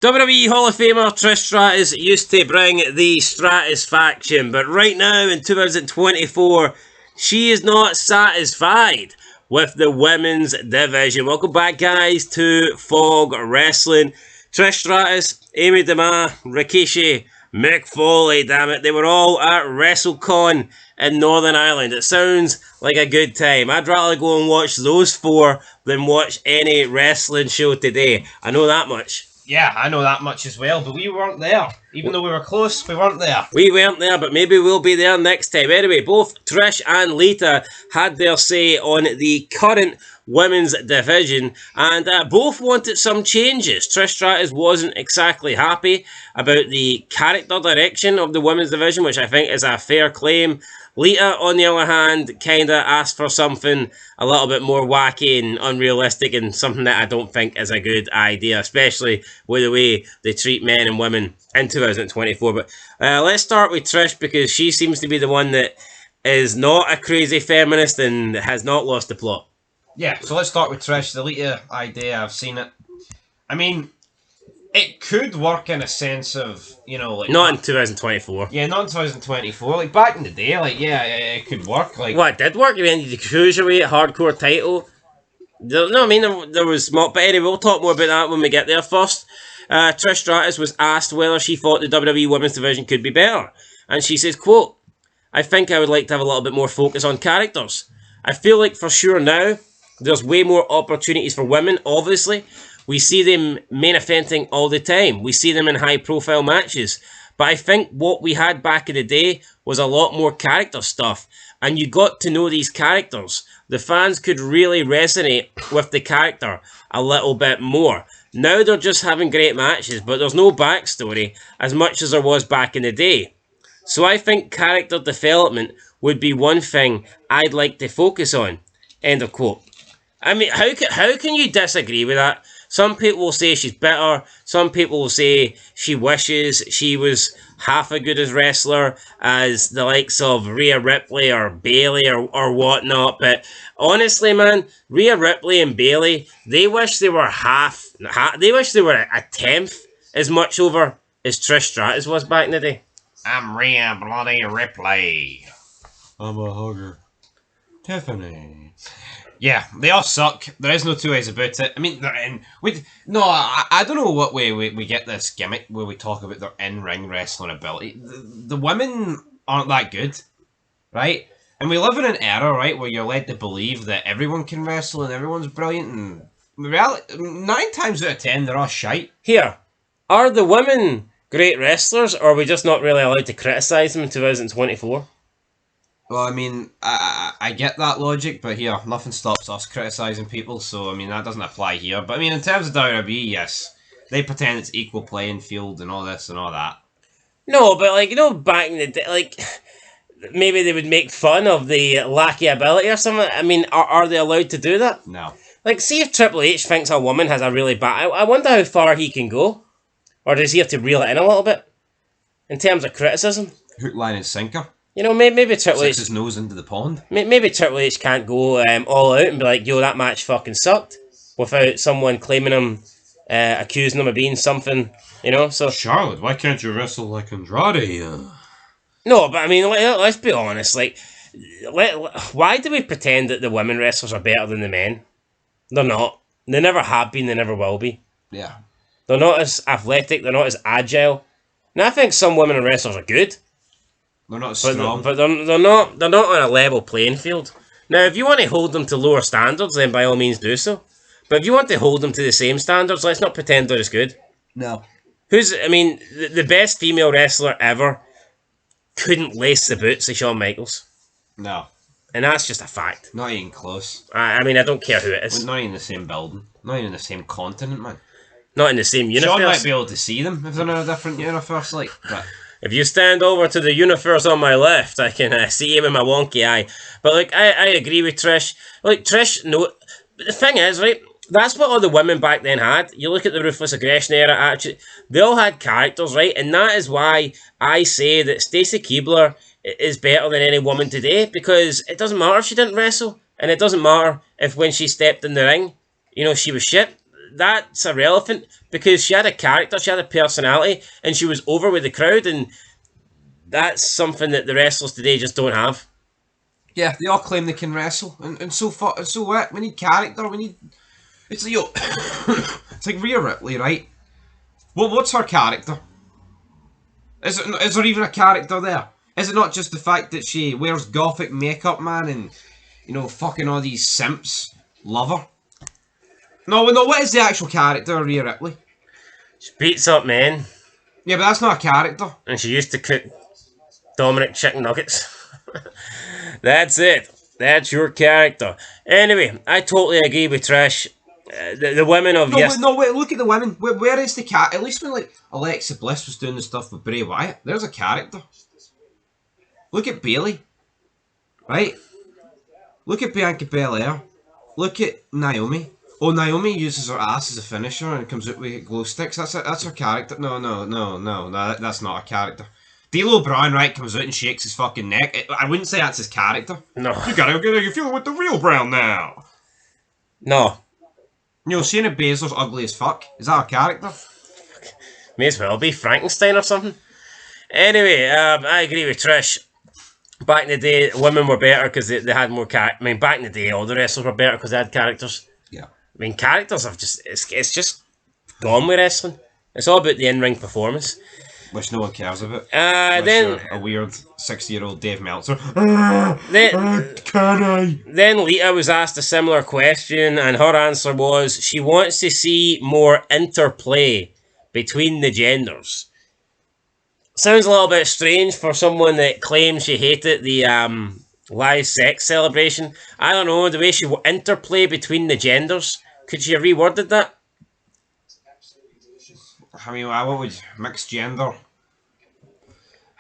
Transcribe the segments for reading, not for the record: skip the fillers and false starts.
WWE Hall of Famer Trish Stratus used to bring the Stratus faction, but right now in 2024, she is not satisfied with the women's division. Welcome back, guys, to Fog Wrestling. Trish Stratus, Amy DeMar, Rikishi, Mick Foley, damn it, they were all at WrestleCon in Northern Ireland. It sounds like a good time. I'd rather go and watch those four than watch any wrestling show today. I know that much. Yeah, I know that much as well, but we weren't there. Even though we were close, we weren't there. We weren't there, but maybe we'll be there next time. Anyway, both Trish and Lita had their say on the current women's division, and both wanted some changes. Trish Stratus wasn't exactly happy about the character direction of the women's division, which I think is a fair claim. Lita, on the other hand, kind of asked for something a little bit more wacky and unrealistic, and something that I don't think is a good idea, especially with the way they treat men and women in 2024. But let's start with Trish, because she seems to be the one that is not a crazy feminist and has not lost the plot. Yeah, so let's start with Trish. The Lita idea, I've seen it. I mean, it could work in a sense of, you know, like... Not in 2024. Yeah, not in 2024. Like, back in the day, like, yeah, it could work. Like, well, it did work. I mean, the Cruiserweight hardcore title. No, I mean, there was... But anyway, we'll talk more about that when we get there. First, Trish Stratus was asked whether she thought the WWE Women's Division could be better. And she says, quote, "I think I would like to have a little bit more focus on characters. I feel like for sure now, there's way more opportunities for women, obviously. We see them main eventing all the time. We see them in high-profile matches. But I think what we had back in the day was a lot more character stuff. And you got to know these characters. The fans could really resonate with the character a little bit more. Now they're just having great matches, but there's no backstory as much as there was back in the day. So I think character development would be one thing I'd like to focus on." End of quote. I mean, how can you disagree with that? Some people will say she's better. Some people will say she wishes she was half as good a wrestler as the likes of Rhea Ripley or Bayley or whatnot. But honestly, man, Rhea Ripley and Bayley, they wish they were they wish they were a tenth as much over as Trish Stratus was back in the day. I'm Rhea bloody Ripley. I'm a hugger. Tiffany. Yeah, they all suck. There is no two ways about it. I mean, they're in... I don't know what way we get this gimmick where we talk about their in-ring wrestling ability. The women aren't that good, right? And we live in an era, right, where you're led to believe that everyone can wrestle and everyone's brilliant, and in reality, 9 times out of 10, they're all shite. Here, are the women great wrestlers, or are we just not really allowed to criticise them in 2024? Well, I mean, I get that logic, but here, nothing stops us criticising people, so, I mean, that doesn't apply here. But, I mean, in terms of WWE, yes, they pretend it's equal playing field and all this and all that. No, but, like, you know, back in the day, like, maybe they would make fun of the lackey ability or something. I mean, are they allowed to do that? No. Like, see if Triple H thinks a woman has a really bad... I wonder how far he can go. Or does he have to reel it in a little bit? In terms of criticism? Hook, line and sinker. You know, maybe Triple H... Sticks his nose into the pond. Maybe Triple H can't go all out and be like, yo, that match fucking sucked, without someone claiming him, accusing him of being something, you know, so... Charlotte, why can't you wrestle like Andrade? No, but I mean, let's be honest, like, why do we pretend that the women wrestlers are better than the men? They're not. They never have been, they never will be. Yeah. They're not as athletic, they're not as agile. Now, I think some women wrestlers are good. They're not as strong. But they're not on a level playing field. Now, if you want to hold them to lower standards, then by all means do so. But if you want to hold them to the same standards, let's not pretend they're as good. No. The best female wrestler ever couldn't lace the boots of Shawn Michaels. No. And that's just a fact. Not even close. I mean, I don't care who it is. Not even in the same building. Not even in the same continent, man. Not in the same universe. Shawn might be able to see them if they're in a different universe, like, but... If you stand over to the universe on my left, I can see him in my wonky eye. But, like, I agree with Trish. Like, Trish, no... The thing is, right, that's what all the women back then had. You look at the Ruthless Aggression era, actually, they all had characters, right? And that is why I say that Stacy Keibler is better than any woman today, because it doesn't matter if she didn't wrestle, and it doesn't matter if when she stepped in the ring, you know, she was shit. that's irrelevant because she had a character, she had a personality, and she was over with the crowd, and that's something that the wrestlers today just don't have. Yeah, they all claim they can wrestle, and so what? We need character. We need. It's like it's like Rhea Ripley, right? Well, what's her character? Is there even a character there? Is it not just the fact that she wears gothic makeup, man, and fucking all these simps love her? No. What is the actual character of Rhea Ripley? She beats up men. Yeah, but that's not a character. And she used to cook Dominic chicken nuggets. That's it. That's your character. Anyway, I totally agree with Trish. The women of wait, look at the women. Where is the cat? At least when Alexa Bliss was doing the stuff with Bray Wyatt, there's a character. Look at Bayley, right? Look at Bianca Belair. Look at Naomi. Oh, Naomi uses her ass as a finisher and comes out with glow sticks. That's her character. No, that's not a character. D'Lo O'Brien, right, comes out and shakes his fucking neck. I wouldn't say that's his character. No. You gotta get you feeling with the real Brown now. No. Shayna Baszler's ugly as fuck. Is that a character? May as well be Frankenstein or something. Anyway, I agree with Trish. Back in the day, women were better because they had more character. I mean, back in the day, all the wrestlers were better because they had characters. Yeah. I mean, characters have it's just gone with wrestling. It's all about the in-ring performance. Which no one cares about. Then a weird 60-year-old Dave Meltzer. Can I? Then Lita was asked a similar question, and her answer was she wants to see more interplay between the genders. Sounds a little bit strange for someone that claims she hated the live sex celebration. I don't know, the way she interplay between the genders. Could she have reworded that? I mean, what would mixed gender?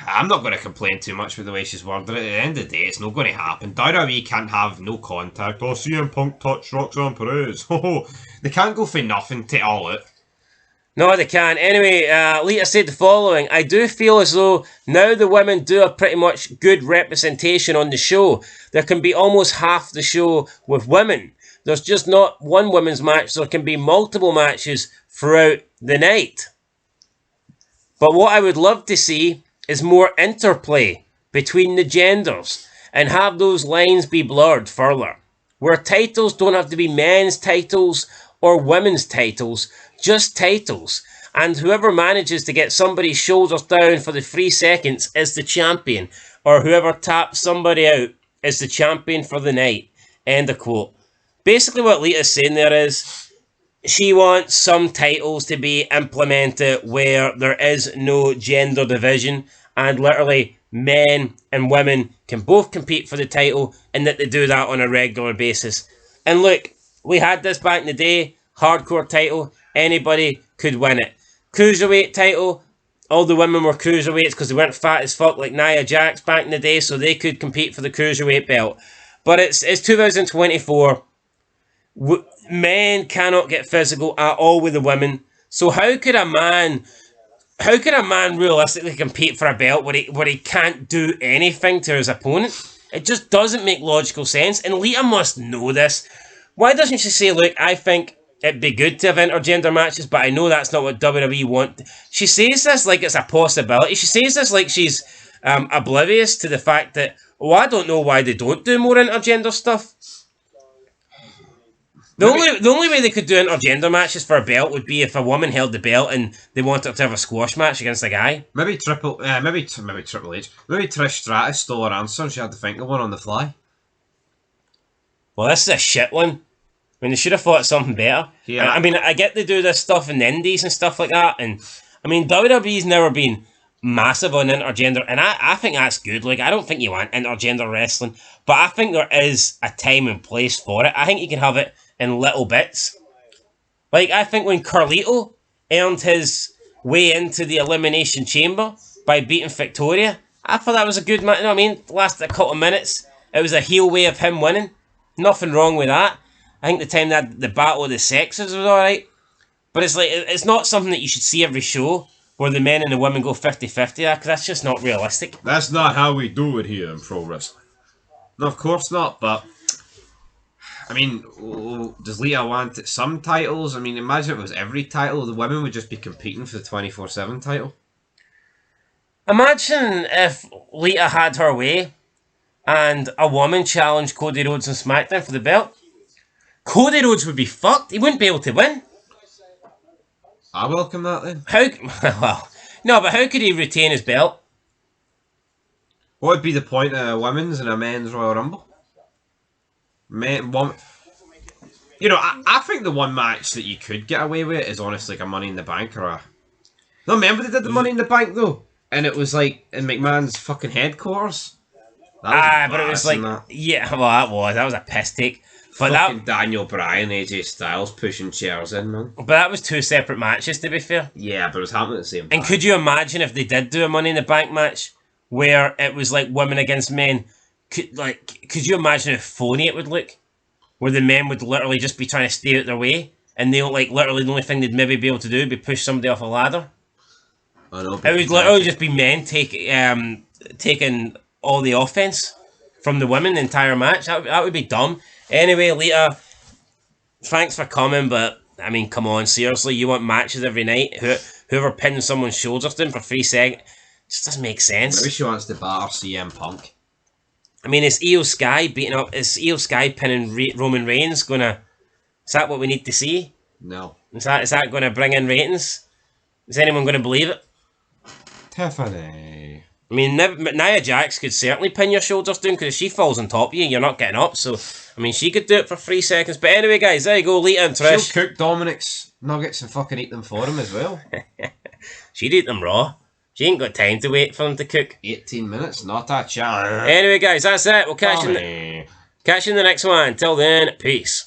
I'm not going to complain too much with the way she's worded it. At the end of the day, it's not going to happen. WWE can't have no contact. Oh, CM Punk touched Roxanne Perez. They can't go for nothing to all out. No, they can't. Anyway, Lita said the following. I do feel as though now the women do a pretty much good representation on the show. There can be almost half the show with women. There's just not one women's match. There can be multiple matches throughout the night. But what I would love to see is more interplay between the genders and have those lines be blurred further. Where titles don't have to be men's titles or women's titles, just titles. And whoever manages to get somebody's shoulders down for the 3 seconds is the champion. Or whoever taps somebody out is the champion for the night. End of quote. Basically what Lita's saying there is she wants some titles to be implemented where there is no gender division and literally men and women can both compete for the title and that they do that on a regular basis. And look, we had this back in the day, hardcore title, anybody could win it. Cruiserweight title, all the women were cruiserweights because they weren't fat as fuck like Nia Jax back in the day, so they could compete for the cruiserweight belt. But it's 2024. Men cannot get physical at all with the women. So how could a man realistically compete for a belt where he can't do anything to his opponent? It just doesn't make logical sense. And Lita must know this. Why doesn't she say, look, I think it'd be good to have intergender matches, but I know that's not what WWE want. She says this like it's a possibility. She says this like she's oblivious to the fact that, I don't know why they don't do more intergender stuff. The only way they could do intergender matches for a belt would be if a woman held the belt and they wanted to have a squash match against a guy. Maybe Triple H. Maybe Trish Stratus stole her answer and she had to think of one on the fly. Well, this is a shit one. I mean, they should have thought of something better. Yeah. I mean, I get they do this stuff in the indies and stuff like that, and I mean, WWE's never been massive on intergender, and I think that's good. Like, I don't think you want intergender wrestling, but I think there is a time and place for it. I think you can have it in little bits. Like, I think when Carlito earned his way into the Elimination Chamber by beating Victoria, I thought that was a good match. You know what I mean? It lasted a couple of minutes. It was a heel way of him winning. Nothing wrong with that. I think the time that the Battle of the Sexes was alright. But it's like, it's not something that you should see every show where the men and the women go 50-50, because that's just not realistic. That's not how we do it here in pro wrestling. No, of course not, but I mean, does Lita want some titles? I mean, imagine if it was every title. The women would just be competing for the 24/7 title. Imagine if Lita had her way and a woman challenged Cody Rhodes on SmackDown for the belt. Cody Rhodes would be fucked. He wouldn't be able to win. I welcome that then. How? Well, no, but how could he retain his belt? What would be the point of a women's and a men's Royal Rumble? You know, I think the one match that you could get away with is honestly like a Money in the Bank or a... No, remember they did the Money in the Bank though? And it was like in McMahon's fucking headquarters. But it was like... Yeah, well, that was a piss take. But fucking Daniel Bryan, AJ Styles pushing chairs in, man. But that was two separate matches, to be fair. Yeah, but it was happening at the same time. And could you imagine if they did do a Money in the Bank match where it was like women against men? Could you imagine how phony it would look? Where the men would literally just be trying to stay out their way, and they'll literally the only thing they'd maybe be able to do would be push somebody off a ladder. I know. It would literally just be men taking all the offense from the women the entire match. That would be dumb. Anyway, Lita, thanks for coming, but I mean, come on, seriously, you want matches every night? Whoever pins someone's shoulders down for 3 seconds just doesn't make sense. Maybe she wants to batter CM Punk. I mean, is Io Sky beating up? Is Io Sky pinning Roman Reigns gonna? Is that what we need to see? No. Is that going to bring in ratings? Is anyone going to believe it? Tiffany. I mean, Nia Jax could certainly pin your shoulders down because if she falls on top of you, you're not getting up. So, I mean, she could do it for 3 seconds. But anyway, guys, there you go, Lita and Trish. She'll cook Dominic's nuggets and fucking eat them for him as well. She'd eat them raw. She ain't got time to wait for them to cook. 18 minutes, not a chance. Anyway, guys, that's it. We'll catch you in the next one. Until then, peace.